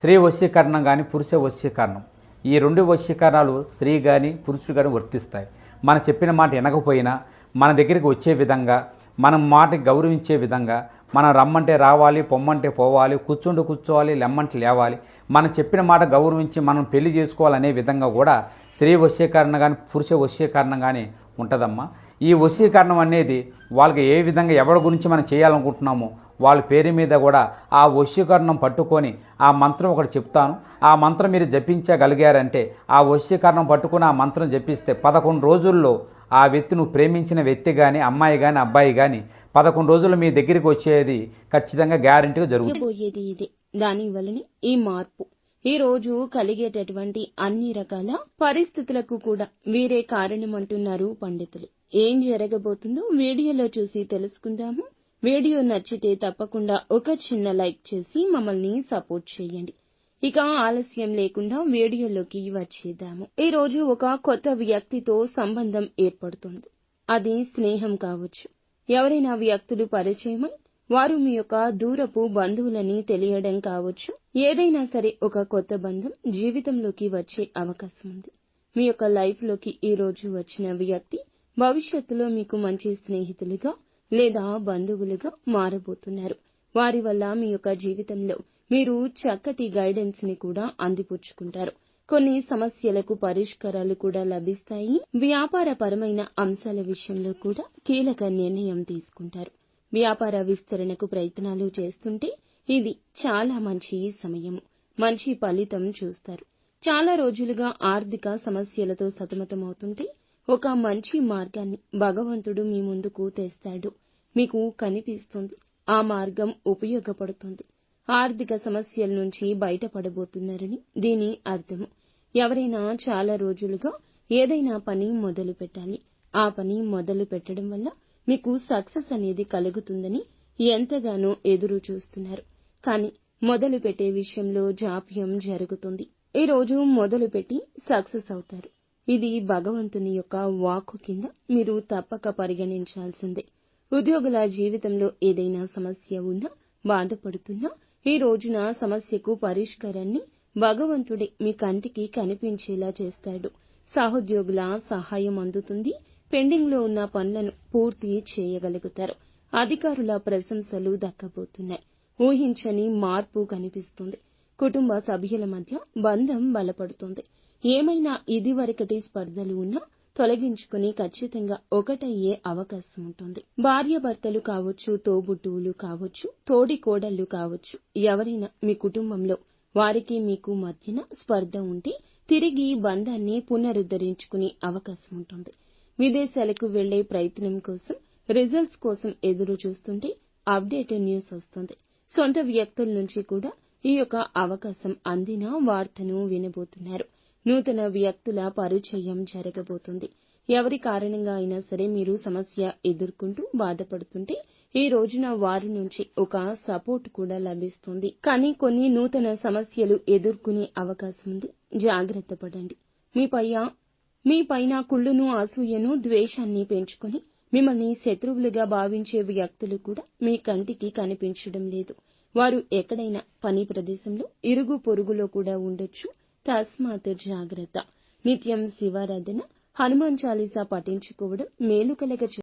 స్త్రీ వశీకరణం కానీ పురుష వశీకరణం ఈ రెండు వశీకరణాలు స్త్రీ కానీ పురుషుడు కానీ వర్తిస్తాయి. మనం చెప్పిన మాట వినకపోయినా మన దగ్గరికి వచ్చే విధంగా, మనం మాటకి గౌరవించే విధంగా, మనం రమ్మంటే రావాలి, పొమ్మంటే పోవాలి, కూర్చుంటే కూర్చోవాలి, లెమ్మంటే లేవాలి, మనం చెప్పిన మాట గౌరవించి మనం పెళ్లి చేసుకోవాలనే విధంగా కూడా స్త్రీ వశీకరణ కానీ పురుష వశీకరణం కానీ ఉంటుందమ్మా. ఈ వశీకరణం అనేది వాళ్ళకి ఏ విధంగా ఎవరి గురించి మనం చేయాలనుకుంటున్నామో వాళ్ళ పేరు మీద కూడా ఆ వశీకరణం పట్టుకొని ఆ మంత్రం ఒకటి చెప్తాను. ఆ మంత్రం మీరు జపించగలిగారంటే ఆ వశీకరణం పట్టుకొని ఆ మంత్రం జపిస్తే 11 రోజుల్లో ఆ వ్యక్తి, నువ్వు ప్రేమించిన వ్యక్తి కానీ, అమ్మాయి కానీ, అబ్బాయి కానీ 11 రోజులు మీ దగ్గరికి వచ్చేది ఖచ్చితంగా గ్యారెంటీగా జరుగుతుంది. దాని వలన ఈ మార్పు ఈ రోజు కలిగేటటువంటి అన్ని రకాల పరిస్థితులకు కూడా వీరే కారణమంటున్నారు పండితులు. ఏం జరగబోతుందో వీడియోలో చూసి తెలుసుకుందాము. వీడియో నచ్చితే తప్పకుండా ఒక చిన్న లైక్ చేసి మమ్మల్ని సపోర్ట్ చేయండి. ఇక ఆలస్యం లేకుండా వీడియోలోకి వచ్చేద్దాము. ఈ రోజు ఒక కొత్త వ్యక్తితో సంబంధం ఏర్పడుతుంది. అది స్నేహం కావచ్చు, ఎవరైనా వ్యక్తులు పరిచయమై వారు మీ యొక్క దూరపు బంధువులని తెలియడం కావచ్చు. ఏదైనా సరే ఒక కొత్త బంధం జీవితంలోకి వచ్చే అవకాశం ఉంది. మీ యొక్క లైఫ్ లోకి ఈ రోజు వచ్చిన వ్యక్తి భవిష్యత్తులో మీకు మంచి స్నేహితులుగా లేదా బంధువులుగా మారబోతున్నారు. వారి వల్ల మీ యొక్క జీవితంలో మీరు చక్కటి గైడెన్స్ ని కూడా అందిపుచ్చుకుంటారు. కొన్ని సమస్యలకు పరిష్కారాలు కూడా లభిస్తాయి. వ్యాపారపరమైన అంశాల విషయంలో కూడా కీలక నిర్ణయం తీసుకుంటారు. వ్యాపార విస్తరణకు ప్రయత్నాలు చేస్తుంటే ఇది చాలా మంచి సమయము. మంచి ఫలితం చూస్తారు. చాలా రోజులుగా ఆర్థిక సమస్యలతో సతమతమవుతుంటే ఒక మంచి మార్గాన్ని భగవంతుడు మీ ముందుకు తెస్తాడు. మీకు కనిపిస్తుంది. ఆ మార్గం ఉపయోగపడుతుంది. ఆర్థిక సమస్యల నుంచి బయటపడబోతున్నారని దీని అర్థము. ఎవరైనా చాలా రోజులుగా ఏదైనా పని మొదలు పెట్టాలి. ఆ పని మొదలు పెట్టడం వల్ల మీకు సక్సెస్ అనేది కలుగుతుందని ఎంతగానో ఎదురు చూస్తున్నారు. కానీ మొదలు పెట్టే విషయంలో జాప్యం జరుగుతుంది. ఈ రోజు మొదలు పెట్టి సక్సెస్ అవుతారు. ఇది భగవంతుని యొక్క వాక్కు కింద మీరు తప్పక పరిగణించాల్సిందే. ఉద్యోగుల జీవితంలో ఏదైనా సమస్య ఉన్నా, బాధపడుతున్నా ఈ రోజున సమస్యకు పరిష్కారాన్ని భగవంతుడే మీ కంటికి కనిపించేలా చేస్తాడు. సహోద్యోగుల సహాయం అందుతుంది. పెండింగ్ లో ఉన్న పనులను పూర్తి చేయగలుగుతారు. అధికారుల ప్రశంసలు దక్కబోతున్నాయి. ఊహించని మార్పు కనిపిస్తుంది. కుటుంబ సభ్యుల మధ్య బంధం బలపడుతుంది. ఏమైనా ఇదివరకటి స్పర్ధలు ఉన్నా తొలగించుకుని ఖచ్చితంగా ఒకటయ్యే అవకాశం ఉంటుంది. భార్యాభర్తలు కావచ్చు, తోబుట్టువులు కావచ్చు, తోడి కోడళ్లు కావచ్చు, ఎవరైనా మీ కుటుంబంలో వారికి మీకు మధ్యన స్పర్ధ ఉంటే తిరిగి బంధాన్ని పునరుద్ధరించుకునే అవకాశం ఉంటుంది. విదేశాలకు వెళ్లే ప్రయత్నం కోసం, రిజల్ట్స్ కోసం ఎదురు చూస్తుంటే అప్డేట్ న్యూస్ వస్తుంది. సొంత వ్యక్తుల నుంచి కూడా ఈ యొక్క అవకాశం అందిన వార్తను వినబోతున్నారు. నూతన వ్యక్తుల పరిచయం జరగబోతుంది. ఎవరి కారణంగా అయినా సరే మీరు సమస్య ఎదుర్కొంటూ బాధపడుతుంటే ఈ రోజున వారి నుంచి ఒక సపోర్ట్ కూడా లభిస్తుంది. కానీ కొన్ని నూతన సమస్యలు ఎదుర్కొనే అవకాశం ఉంది. జాగ్రత్త పడండి. మీ పైన కుళ్ళును, అసూయను, ద్వేషాన్ని పెంచుకొని మిమ్మల్ని శత్రువులుగా భావించే వ్యక్తులు కూడా మీ కంటికి కనిపించడం లేదు. వారు ఎక్కడైనా పని ప్రదేశంలో, ఇరుగు పొరుగులో కూడా ఉండొచ్చు. తస్మాత్ జాగ్రత్త. నిత్యం శివారాధన, హనుమాన్ చాలీసా పఠించుకోవడం మేలు కలగ